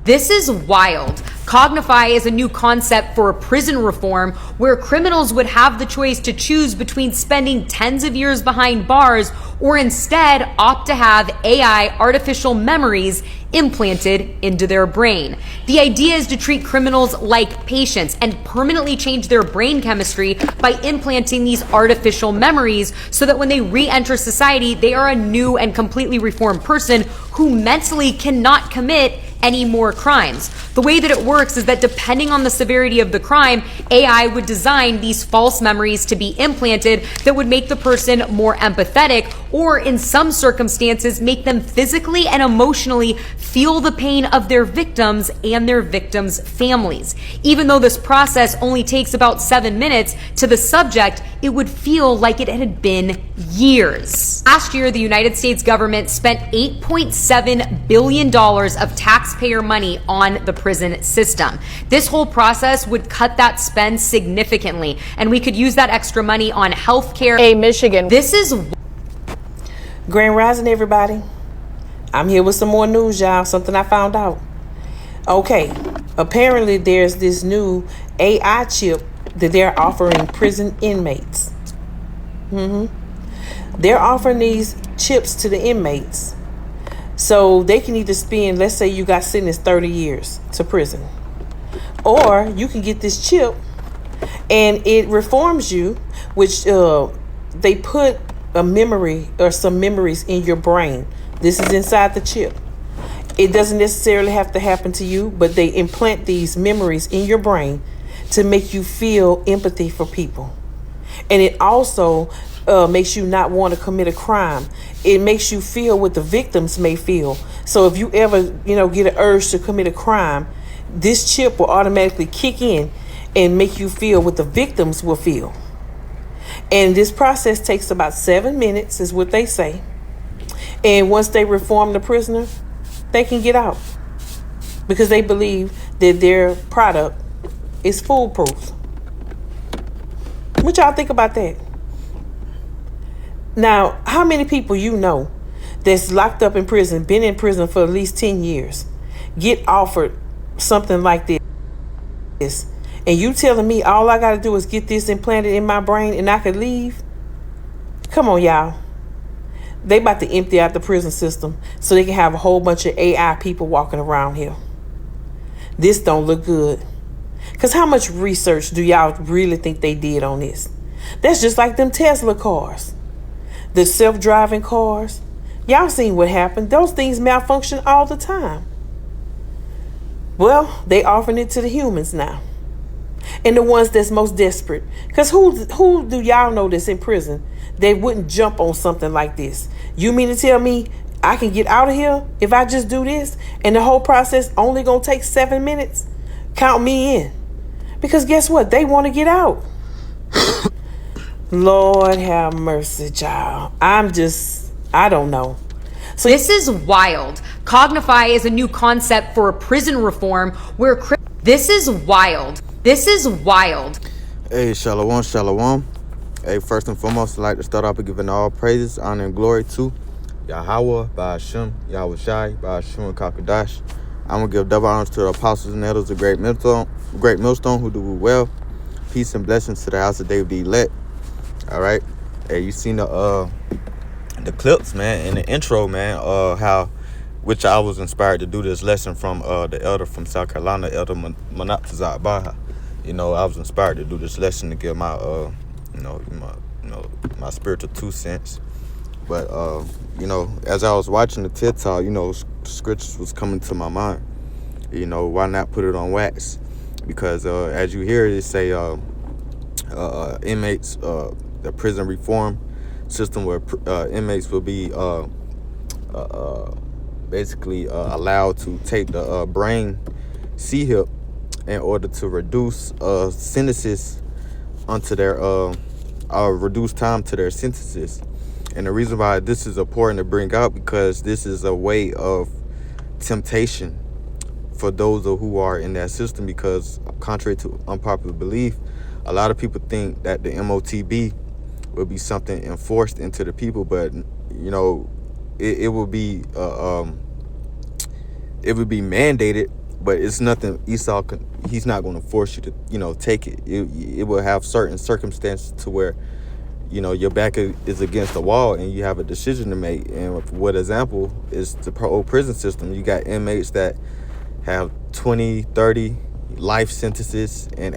This is wild. Cognify is a new concept for prison reform where criminals would have the choice to choose between spending tens of years behind bars or instead opt to have AI artificial memories implanted into their brain. The idea is to treat criminals like patients and permanently change their brain chemistry by implanting these artificial memories so that when they re-enter society, they are a new and completely reformed person who mentally cannot commit any more crimes. The way that it works is that depending on the severity of the crime, AI would design these false memories to be implanted that would make the person more empathetic, or in some circumstances, make them physically and emotionally feel the pain of their victims and their victims' families. Even though this process only takes about 7 minutes, to the subject, it would feel like it had been years. Last year, the United States government spent $8.7 billion of taxpayer money on the prison system. This whole process would cut that spend significantly, and we could use that extra money on healthcare. Hey, Michigan. This is Grand Rising, everybody. I'm here with some more news, y'all. Something I found out. Okay, apparently there's this new AI chip that they're offering prison inmates. They're offering these chips to the inmates so they can either spend, let's say you got sentenced 30 years to prison, or you can get this chip and it reforms you, which they put a memory or some memories in your brain. This is inside the chip. It doesn't necessarily have to happen to you, but they implant these memories in your brain to make you feel empathy for people. And it also makes you not want to commit a crime. It makes you feel what the victims may feel. So if you ever, get an urge to commit a crime, this chip will automatically kick in and make you feel what the victims will feel. And this process takes about 7 minutes, is what they say. And once they reform the prisoner, they can get out because they believe that their product is foolproof. What y'all think about that? Now, how many people that's locked up in prison, been in prison for at least 10 years, get offered something like this? And you telling me all I got to do is get this implanted in my brain and I could leave? Come on, y'all. They about to empty out the prison system so they can have a whole bunch of AI people walking around here. This don't look good. Because how much research do y'all really think they did on this? That's just like them Tesla cars. The self-driving cars. Y'all seen what happened. Those things malfunction all the time. Well, they offering it to the humans now. And the ones that's most desperate. Because who do y'all know that's in prison? They wouldn't jump on something like this. You mean to tell me I can get out of here if I just do this? And the whole process only going to take 7 minutes? Count me in. Because guess what? They want to get out. Lord have mercy, child. I don't know. So this is wild. Cognify is a new concept for prison reform where this is wild. This is wild. Hey, shalom. Hey, first and foremost, I'd like to start off by giving all praises, honor, and glory to Yahweh, Ba'ashem, Yahweh Shai, Ba'ashem, and Kakadash. I'm going to give double honors to the apostles and elders of great millstone who do well. Peace and blessings to the house of David the elect. All right. Hey, you seen the clips, man, in the intro, man, which I was inspired to do this lesson from the elder from South Carolina, Elder Manaptazat Baha. I was inspired to do this lesson to give my my spiritual 2 cents. But as I was watching the TED Talk, scriptures was coming to my mind. Why not put it on wax? Because as you hear it say inmates, the prison reform system where inmates will be basically allowed to take the brain C-hip in order to reduce sentences onto their reduce time to their sentences. And the reason why this is important to bring out, because this is a way of temptation for those who are in that system, because contrary to unpopular belief, a lot of people think that the MOTB will be something enforced into the people, but it will be mandated, but it's nothing Esau can, he's not going to force you to, take it. It will have certain circumstances to where, your back is against the wall and you have a decision to make. And what example is the old prison system. You got inmates that have 20, 30 life sentences, and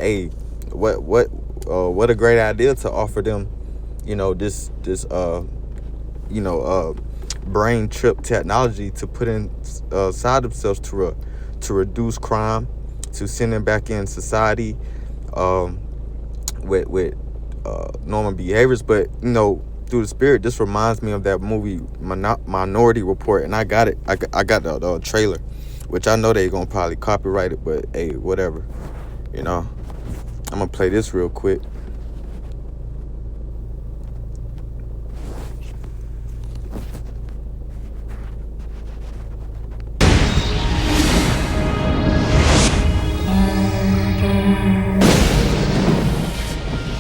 what a great idea to offer them, this brain chip technology to put inside themselves to reduce crime, to send them back in society with normal behaviors. But through the spirit, this reminds me of that movie Minority Report, and I got it. I got the trailer, which I know they're gonna probably copyright it, but hey, whatever. I'm gonna play this real quick.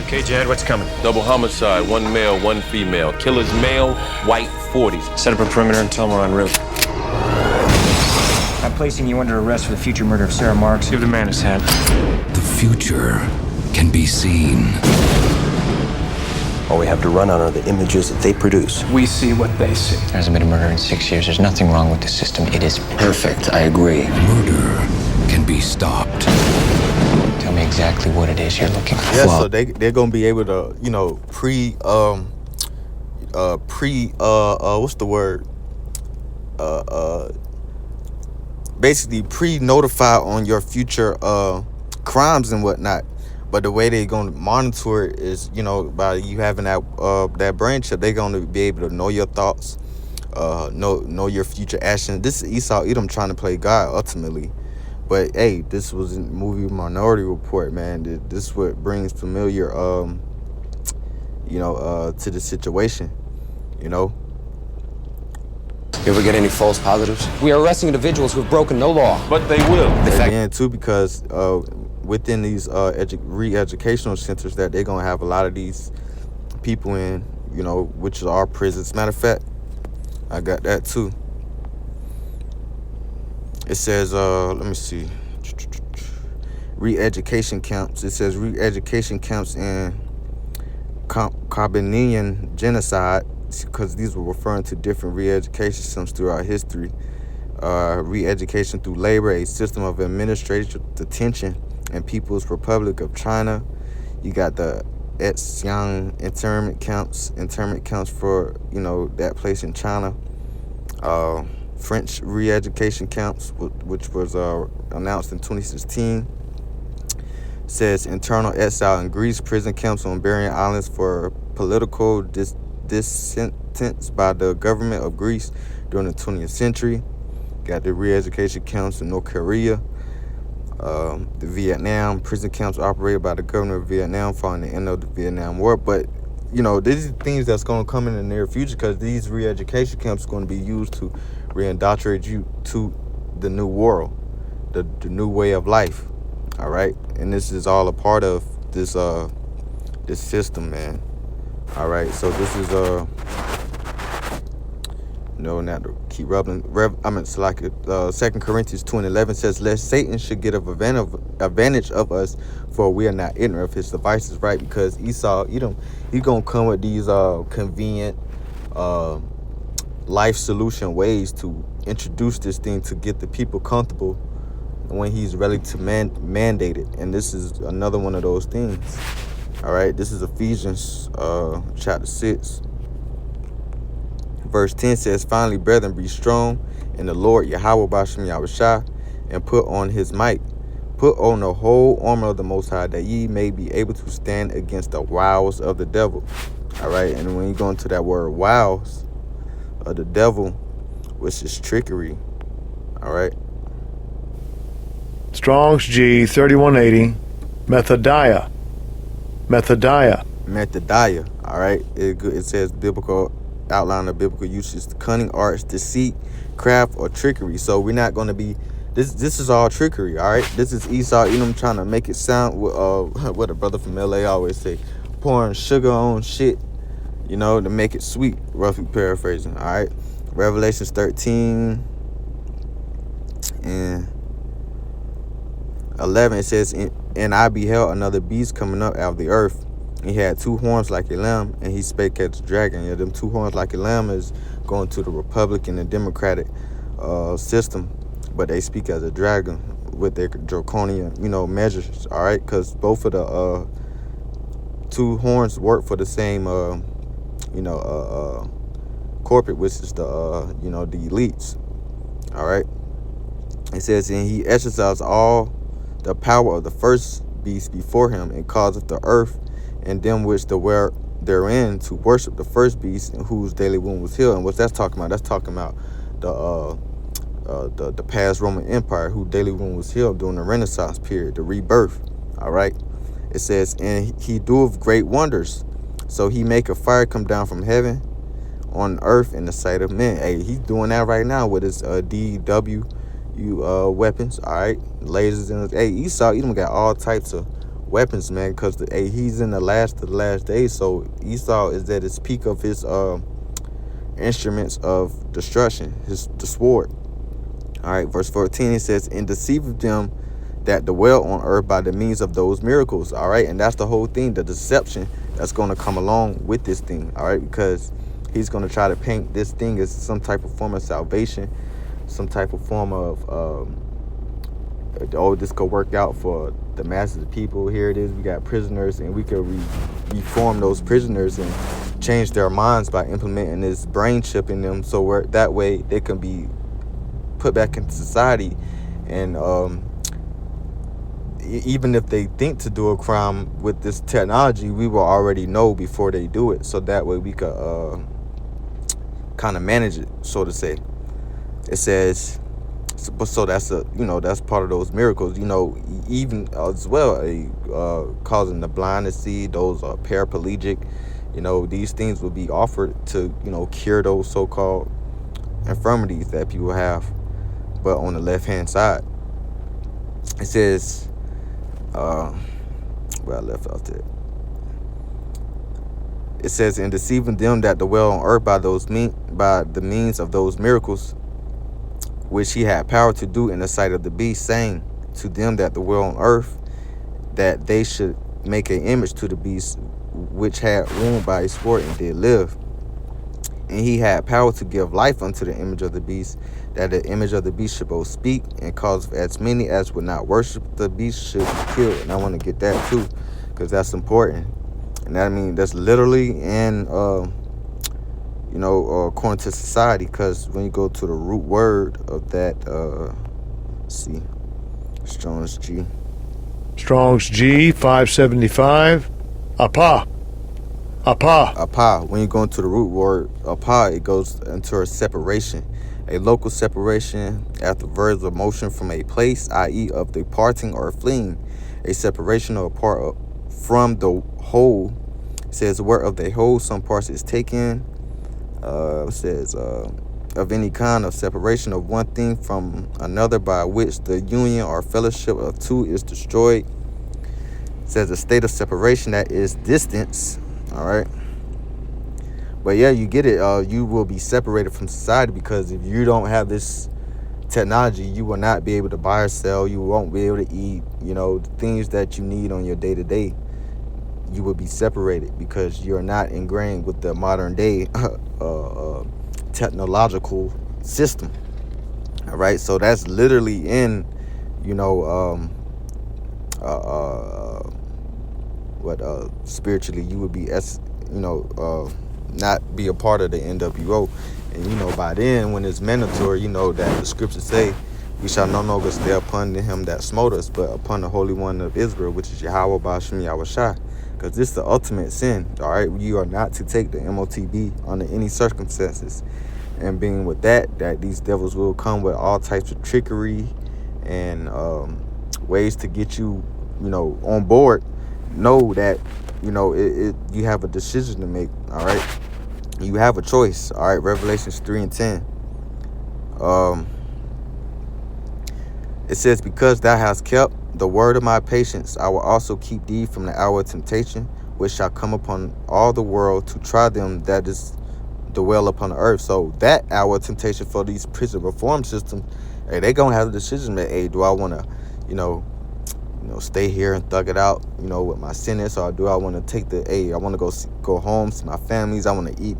Okay, Jad, what's coming? Double homicide, 1 male, 1 female. Killer's male, white, 40s. Set up a perimeter and tell them we're en route. I'm placing you under arrest for the future murder of Sarah Marks. Give the man his hat. The future can be seen. All we have to run on are the images that they produce. We see what they see. There hasn't been a murder in 6 years. There's nothing wrong with the system. It is perfect. I agree. Murder can be stopped. Tell me exactly what it is you're looking for. Yeah, so they're gonna be able to, what's the word? Basically pre-notify on your future crimes and whatnot. But the way they're gonna monitor it is, by you having that brain chip, they're gonna be able to know your thoughts, know your future actions. This is Esau Edom trying to play God ultimately. But hey, this was in the movie Minority Report, man. This is what brings familiar, to the situation, You ever get any false positives? We are arresting individuals who have broken no law. But they will. And too, because within these re-educational centers that they're gonna have a lot of these people in, which are our prisons. Matter of fact, I got that too. It says, let me see, re-education camps. It says re-education camps in Carbonian genocide, because these were referring to different re-education systems throughout history. Re-education through labor, a system of administrative detention in People's Republic of China. You got the Etxiang internment camps for, that place in China. French re-education camps, which was announced in 2016. Says internal exile in Greece, prison camps on Iberian Islands for political dissentence by the government of Greece during the 20th century. Got the re-education camps in North Korea. The Vietnam prison camps operated by the government of Vietnam following the end of the Vietnam War. But these are things that's going to come in the near future, because these re-education camps are going to be used to re-indoctrinate you to the new world, the new way of life. All right, and this is all a part of this system, man. All right, so this is not to keep rubbing. It's like 2 Corinthians 2:11 says, "Lest Satan should get an advantage of us, for we are not ignorant of his devices." Right, because Esau, he's gonna come with these convenient life solution ways to introduce this thing to get the people comfortable when he's ready to mandate it. And this is another one of those things. All right, this is Ephesians chapter 6. Verse 10 says, "Finally, brethren, be strong in the Lord Yahweh Bashem Yahushua, and put on his might. Put on the whole armor of the Most High, that ye may be able to stand against the wiles of the devil." All right, and when you go into that word wiles of the devil, which is trickery. All right. Strong's G 3180, Methodiah. All right. It says biblical outline of biblical uses: cunning arts, deceit, craft, or trickery. So we're not going to be. This is all trickery. All right. This is Esau Edom trying to make it sound what a brother from LA always say, pouring sugar on shit, to make it sweet. Roughly paraphrasing. All right. Revelations 13 and 11, it says, and I beheld another beast coming up out of the earth. He had 2 horns like a lamb, and he spake as a dragon. Yeah, them 2 horns like a lamb is going to the Republican and Democratic system, but they speak as a dragon with their draconian, measures. All right, because both of the 2 horns work for the same, corporate, which is the elites. All right. It says, and he exercised all the power of the first beast before him, and causeth the earth and them which dwell therein to worship the first beast, in whose daily wound was healed. And what's that's talking about? That's talking about the past Roman Empire, whose daily wound was healed during the Renaissance period, the rebirth. All right. It says, and he doeth great wonders. So he make a fire come down from heaven on earth in the sight of men. Hey, he's doing that right now with his DW weapons. All right, lasers and hey, Esau even got all types of weapons, man, because he's in the last of the last days. So Esau is at his peak of his instruments of destruction, the sword. All right, verse 14, it says, and deceiveth them that dwell on earth by the means of those miracles. All right, and that's the whole thing, the deception that's going to come along with this thing. All right, because he's going to try to paint this thing as some type of form of salvation, some type of form of this could work out for the masses of people. Here it is, we got prisoners, and we could reform those prisoners and change their minds by implementing this brain chip in them, so that way they can be put back into society. And even if they think to do a crime with this technology, we will already know before they do it, so that way we could kind of manage it, so to say. It says, so that's that's part of those miracles, even as well, causing the blind to see, those are paraplegic, these things will be offered to cure those so-called infirmities that people have. But on the left hand side, it says, where I left off there, it says, in deceiving them that dwell on earth by the means of those miracles which he had power to do in the sight of the beast, saying to them that dwell on earth, that they should make an image to the beast, which had wound by his sword and did live. And he had power to give life unto the image of the beast, that the image of the beast should both speak, and cause as many as would not worship the beast should be killed. And I want to get that too, because that's important. And that, that's literally in according to society, because when you go to the root word of that, see, Strong's G 575, apa. When you go into the root word apa, it goes into a separation, a local separation after verbs of motion from a place, i.e. of departing or fleeing, a separation or apart from the whole. It says, where of the whole some parts is taken. Says of any kind of separation of one thing from another, by which the union or fellowship of two is destroyed. It says a state of separation that is distance. All right, but yeah, you get it. You will be separated from society, because if you don't have this technology, you will not be able to buy or sell. You won't be able to eat, the things that you need on your day-to-day. You will be separated because you're not ingrained with the modern day technological system. All right, so that's literally in spiritually you would be not be a part of the NWO. And by then, when it's mandatory, that the scriptures say, we shall no longer stay upon him that smote us, but upon the Holy One of Israel, which is Yahweh Ba'ashem Yahushai. Because this is the ultimate sin. All right, you are not to take the MOTB under any circumstances. And being with that these devils will come with all types of trickery and ways to get you, on board. Know that, you have a decision to make. All right, you have a choice. All right, Revelations 3 and 10. It says, because thou hast kept the word of my patience, I will also keep thee from the hour of temptation, which shall come upon all the world to try them that is dwell upon the earth. So that hour of temptation for these prison reform systems, hey, they gonna have a decision that, hey, do I want to, stay here and thug it out, with my sentence, or do I want to take I want to go home, see my families, I want to eat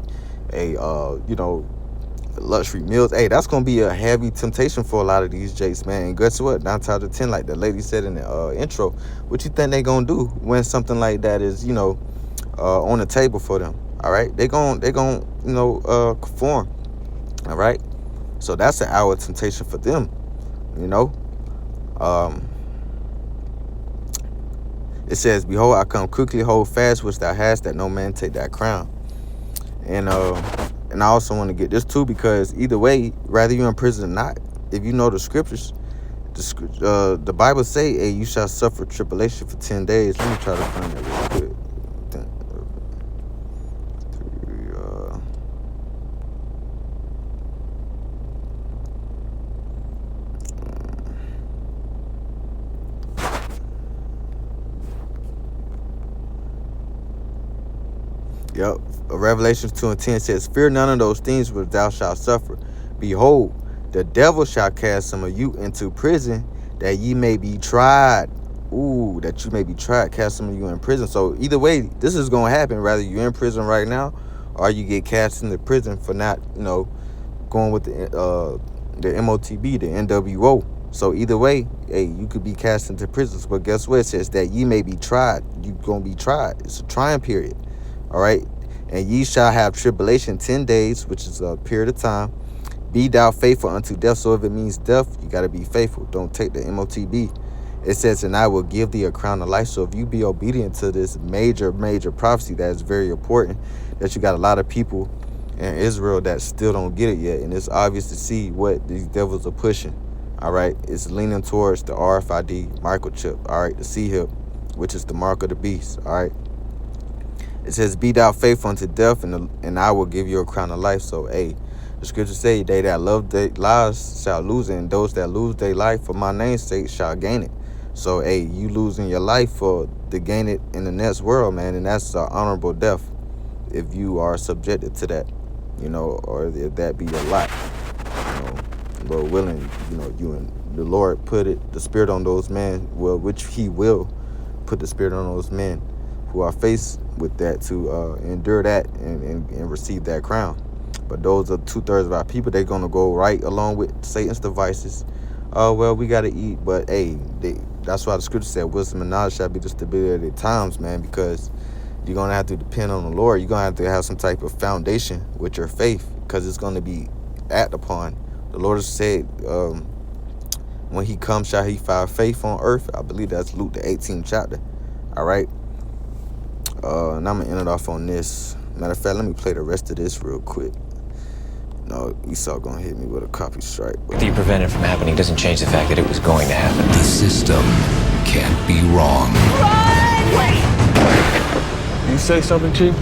luxury meals. Hey, that's gonna be a heavy temptation for a lot of these jakes, man. And guess what? 9 times out of 10, like the lady said in the intro, what you think they gonna do when something like that is, on the table for them? All right, they gon' conform. All right, so that's an hour of temptation for them. It says, "Behold, I come quickly. Hold fast which thou hast, that no man take that crown." And I also want to get this too, because either way, rather you're in prison or not, if you know the scriptures, the Bible say, "Hey, you shall suffer tribulation for 10 days." Let me try to find that real quick. Yep. Revelation 2:10 says, "Fear none of those things which thou shalt suffer. Behold, the devil shall cast some of you into prison, that ye may be tried." Ooh, that you may be tried. Cast some of you in prison. So either way, this is going to happen. Rather you're in prison right now, or you get cast into prison for not, going with the MOTB, the NWO. So either way, hey, you could be cast into prisons. But guess what? It says that ye may be tried. You're going to be tried. It's a trying period. All right. "And ye shall have tribulation 10 days, which is a period of time. Be thou faithful unto death." So if it means death, you got to be faithful. Don't take the MOTB. It says, "And I will give thee a crown of life." So if you be obedient to this major prophecy that is very important, that you got a lot of people in Israel that still don't get it yet. And it's obvious to see what these devils are pushing. All right. It's leaning towards the RFID microchip. All right. The C-hip, which is the mark of the beast. All right. It says, "Be thou faithful unto death, and I will give you a crown of life." So, hey, the scriptures say, "They that love their lives shall lose it, and those that lose their life for my name's sake shall gain it." So, hey, you losing your life to gain it in the next world, man, and that's an honorable death if you are subjected to that, or if that be your lot. Lord willing, you and the Lord put the spirit on those men, which He will put the spirit on those men who are faced with that to endure that and receive that crown. But those are 2/3 of our people. They're going to go right along with Satan's devices. We got to eat. But, hey, that's why the scripture said wisdom and knowledge shall be the stability of the times, man, because you're going to have to depend on the Lord. You're going to have to have some type of foundation with your faith, because it's going to be acted upon. The Lord has said, when He comes, shall He find faith on earth. I believe that's Luke, the 18th chapter. All right. And I'm going to end it off on this. Matter of fact, let me play the rest of this real quick. No, Esau going to hit me with a copy strike. What you prevent it from happening doesn't change the fact that it was going to happen. The system can't be wrong. You say something, Chief?